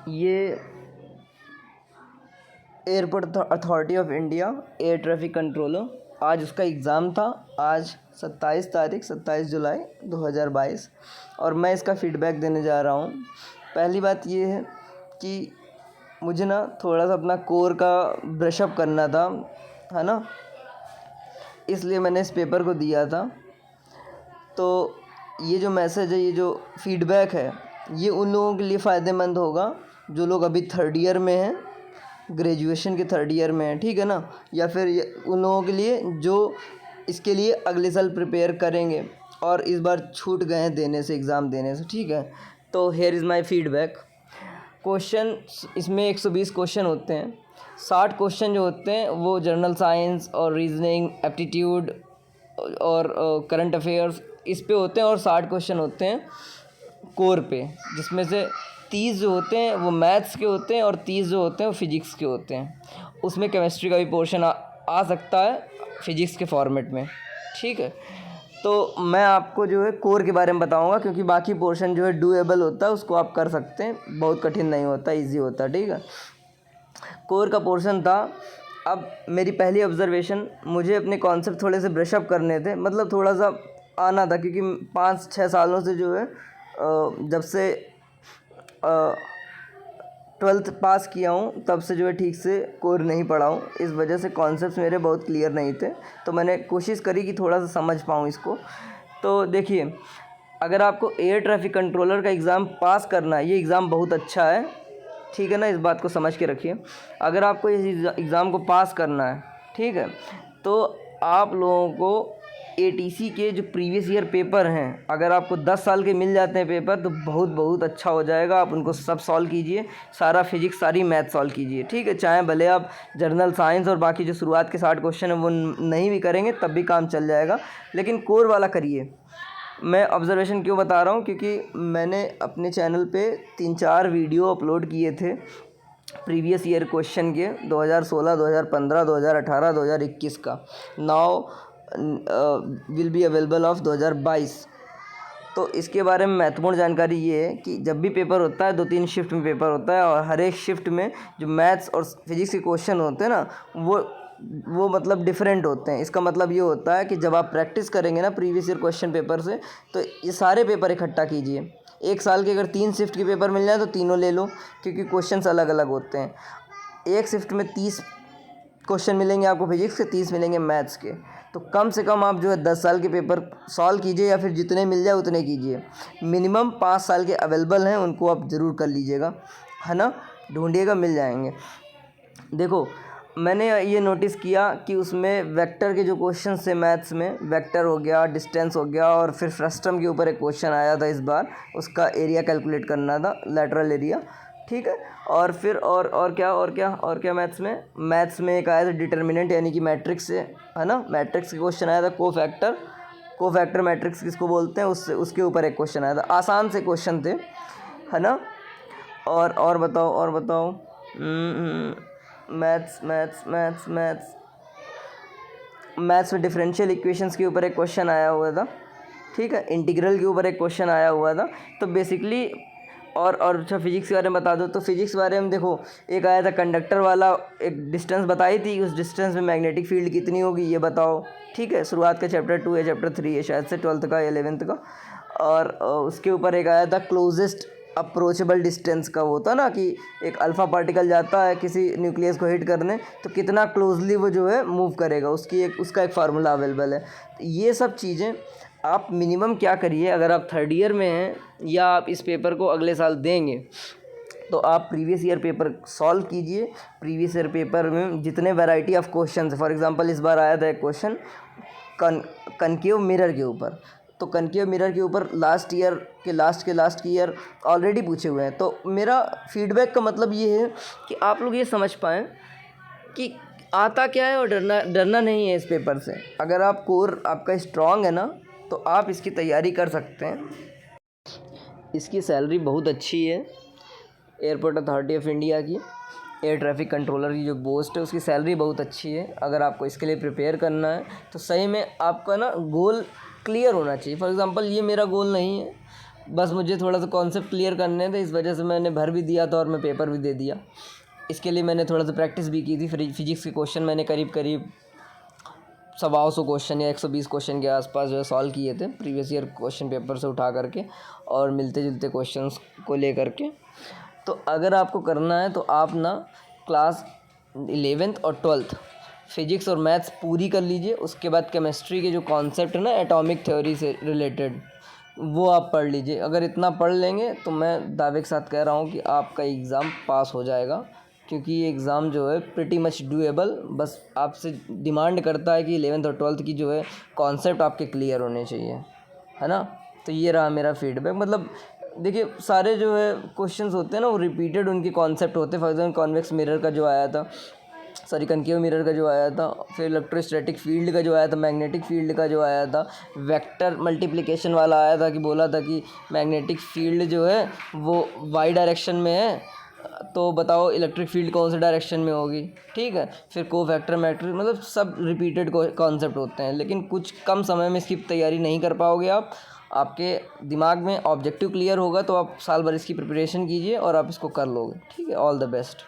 ये airport authority of India air traffic controller, आज उसका एग्ज़ाम था। आज 27 जुलाई 2022 और मैं इसका फ़ीडबैक देने जा रहा हूँ। पहली बात ये है कि मुझे ना थोड़ा सा अपना कोर का ब्रशअप करना था, है ना, इसलिए मैंने इस पेपर को दिया था। तो ये जो मैसेज है, ये जो फ़ीडबैक है, ये उन लोगों के लिए फ़ायदेमंद होगा जो लोग अभी थर्ड ईयर में हैं, ग्रेजुएशन के थर्ड ईयर में हैं, ठीक है ना, या फिर ये उन लोगों के लिए जो इसके लिए अगले साल प्रिपेयर करेंगे और इस बार छूट गए हैं देने से, एग्ज़ाम देने से, ठीक है। तो here is my feedback. Question इसमें 120 क्वेश्चन होते हैं। 60 क्वेश्चन जो होते हैं वो जनरल साइंस और रीजनिंग, एप्टीट्यूड और करंट अफेयर्स इस पे होते हैं, और 60 क्वेश्चन होते हैं कोर पे, जिसमें से 30 जो होते हैं वो मैथ्स के होते हैं और 30 जो होते हैं वो फिजिक्स के होते हैं। उसमें केमिस्ट्री का भी पोर्शन आ सकता है फिजिक्स के फॉर्मेट में, ठीक है। तो मैं आपको जो है कोर के बारे में बताऊंगा, क्योंकि बाकी पोर्शन जो है डूएबल होता है, उसको आप कर सकते हैं, बहुत कठिन नहीं होता, इजी होता है, ठीक है। कोर का पोर्शन था। अब मेरी पहली ऑब्ज़र्वेशन, मुझे अपने कॉन्सेप्ट थोड़े से ब्रशअप करने थे, मतलब थोड़ा सा आना था, क्योंकि 5-6 सालों से जो है जब से 12th पास किया हूँ तब से जो है ठीक से कोर नहीं पढ़ा हूँ। इस वजह से कॉन्सेप्ट्स मेरे बहुत क्लियर नहीं थे, तो मैंने कोशिश करी कि थोड़ा सा समझ पाऊँ इसको। तो देखिए, अगर आपको एयर ट्रैफिक कंट्रोलर का एग्ज़ाम पास करना है, ये एग्ज़ाम बहुत अच्छा है, ठीक है ना, इस बात को समझ के रखिए। अगर आपको इस एग्ज़ाम को पास करना है, ठीक है, तो आप लोगों को एटीसी के जो प्रीवियस ईयर पेपर हैं, अगर आपको 10 साल के मिल जाते हैं पेपर, तो बहुत बहुत अच्छा हो जाएगा। आप उनको सब सॉल्व कीजिए, सारा फिजिक्स, सारी मैथ सॉल्व कीजिए, ठीक है। चाहे भले आप जनरल साइंस और बाकी जो शुरुआत के 60 क्वेश्चन हैं वो नहीं भी करेंगे तब भी काम चल जाएगा, लेकिन कोर वाला करिए। मैं ऑब्ज़र्वेशन क्यों बता रहा हूँ, क्योंकि मैंने अपने चैनल पे 3-4 वीडियो अपलोड किए थे प्रीवियस ईयर क्वेश्चन के, 2016, 2015, 2018, 2021 का। Now will be available of 2022। तो इसके बारे में महत्वपूर्ण जानकारी ये है कि जब भी पेपर होता है 2-3 शिफ्ट में पेपर होता है, और हर एक शिफ्ट में जो मैथ्स और फिजिक्स के क्वेश्चन होते हैं ना, वो मतलब डिफरेंट होते हैं। इसका मतलब ये होता है कि जब आप प्रैक्टिस करेंगे ना प्रीवियस ईयर क्वेश्चन पेपर से, तो ये सारे पेपर इकट्ठा कीजिए। एक साल के अगर 3 शिफ्ट के पेपर मिल जाए तो तीनों ले लो, क्योंकि क्वेश्चंस अलग अलग होते हैं। एक शिफ्ट में 30 क्वेश्चन मिलेंगे आपको फिजिक्स के, 30 मिलेंगे मैथ्स के। तो कम से कम आप जो है 10 साल के पेपर सॉल्व कीजिए, या फिर जितने मिल जाए उतने कीजिए। मिनिमम 5 साल के अवेलेबल हैं, उनको आप ज़रूर कर लीजिएगा, है ना, ढूंढिएगा, मिल जाएंगे। देखो, मैंने ये नोटिस किया कि उसमें वेक्टर के जो क्वेश्चन थे मैथ्स में, वेक्टर हो गया, डिस्टेंस हो गया, और फिर फ्रस्टम के ऊपर एक क्वेश्चन आया था इस बार, उसका एरिया कैलकुलेट करना था, लेटरल एरिया, ठीक है। और फिर और क्या मैथ्स में एक आया था डिटर्मिनेंट, यानी कि मैट्रिक्स से, है ना, मैट्रिक्स का क्वेश्चन आया था। कोफैक्टर मैट्रिक्स किसको बोलते हैं, उससे उसके ऊपर एक क्वेश्चन आया था। आसान से क्वेश्चन थे, है ना। और बताओ मैथ्स में डिफरेंशियल इक्वेशंस के ऊपर एक क्वेश्चन आया हुआ था, ठीक है। इंटीग्रल के ऊपर एक क्वेश्चन आया हुआ था। तो बेसिकली और अच्छा, फिजिक्स के बारे में बता दो, तो फिजिक्स के बारे में देखो, एक आया था कंडक्टर वाला, एक डिस्टेंस बताई थी, उस डिस्टेंस में मैग्नेटिक फील्ड कितनी होगी ये बताओ, ठीक है। शुरुआत का चैप्टर 2 है, चैप्टर 3 है शायद से, 12th का 11th का। और उसके ऊपर एक आया था क्लोजेस्ट अप्रोचेबल डिस्टेंस का, वो होता ना कि एक अल्फ़ा पार्टिकल जाता है किसी न्यूक्लियस को हिट करने, तो कितना क्लोजली वो जो है मूव करेगा, उसका एक फार्मूला अवेलेबल है। ये सब चीज़ें आप मिनिमम क्या करिए, अगर आप थर्ड ईयर में हैं या आप इस पेपर को अगले साल देंगे, तो आप प्रीवियस ईयर पेपर सॉल्व कीजिए। प्रीवियस ईयर पेपर में जितने variety of question, for example इस बार आया था एक क्वेश्चन कनकेव मिरर के ऊपर, तो कनकेव मिरर के ऊपर लास्ट ईयर ऑलरेडी पूछे हुए हैं। तो मेरा फीडबैक का मतलब ये है कि आप लोग ये समझ पाएँ कि आता क्या है, और डरना नहीं है इस पेपर से। अगर आप कोर आपका स्ट्रांग है ना, तो आप इसकी तैयारी कर सकते हैं। इसकी सैलरी बहुत अच्छी है, एयरपोर्ट अथॉरिटी ऑफ इंडिया की एयर ट्रैफिक कंट्रोलर की जो पोस्ट है, उसकी सैलरी बहुत अच्छी है। अगर आपको इसके लिए प्रिपेयर करना है तो सही में आपका ना गोल क्लियर होना चाहिए। फॉर एग्ज़ाम्पल ये मेरा गोल नहीं है, बस मुझे थोड़ा सा कॉन्सेप्ट क्लियर करने थे, इस वजह से मैंने भर भी दिया था और मैं पेपर भी दे दिया। इसके लिए मैंने थोड़ा सा प्रैक्टिस भी की थी। फिजिक्स के क्वेश्चन मैंने करीब 125 क्वेश्चन या 120 क्वेश्चन के आसपास जो है सॉल्व किए थे प्रीवियस ईयर क्वेश्चन पेपर से उठा करके और मिलते जुलते क्वेश्चंस को ले करके। तो अगर आपको करना है तो आप ना क्लास 11th और 12th फिजिक्स और मैथ्स पूरी कर लीजिए। उसके बाद केमिस्ट्री के जो कॉन्सेप्ट है ना एटॉमिक थ्योरी से रिलेटेड, वो आप पढ़ लीजिए। अगर इतना पढ़ लेंगे तो मैं दावे के साथ कह रहा हूँ कि आपका एग्ज़ाम पास हो जाएगा, क्योंकि ये एग्ज़ाम जो है प्रिटी मच डूएबल। बस आपसे डिमांड करता है कि 11th और 12th की जो है कॉन्सेप्ट आपके क्लियर होने चाहिए, है ना। तो ये रहा मेरा फीडबैक। मतलब देखिए, सारे जो है क्वेश्चंस होते हैं ना वो रिपीटेड उनके कॉन्सेप्ट होते हैं। फॉर एग्जाम्पल कॉन्वेक्स मिरर का जो आया था, सॉरी कनकेव मिरर का जो आया था, फिर इलेक्ट्रोस्टैटिक फील्ड का जो आया था, मैग्नेटिक फील्ड का जो आया था, वेक्टर मल्टीप्लिकेशन वाला आया था कि बोला था कि मैग्नेटिक फील्ड जो है वो वाई डायरेक्शन में है, तो बताओ इलेक्ट्रिक फील्ड कौन से डायरेक्शन में होगी। ठीक है, फिर कोफैक्टर मैट्रिक्स, मतलब सब रिपीटेड कॉन्सेप्ट होते हैं, लेकिन कुछ कम समय में इसकी तैयारी नहीं कर पाओगे आप। आपके दिमाग में ऑब्जेक्टिव क्लियर होगा तो आप साल भर इसकी प्रिपरेशन कीजिए और आप इसको कर लोगे। ठीक है, ऑल द बेस्ट।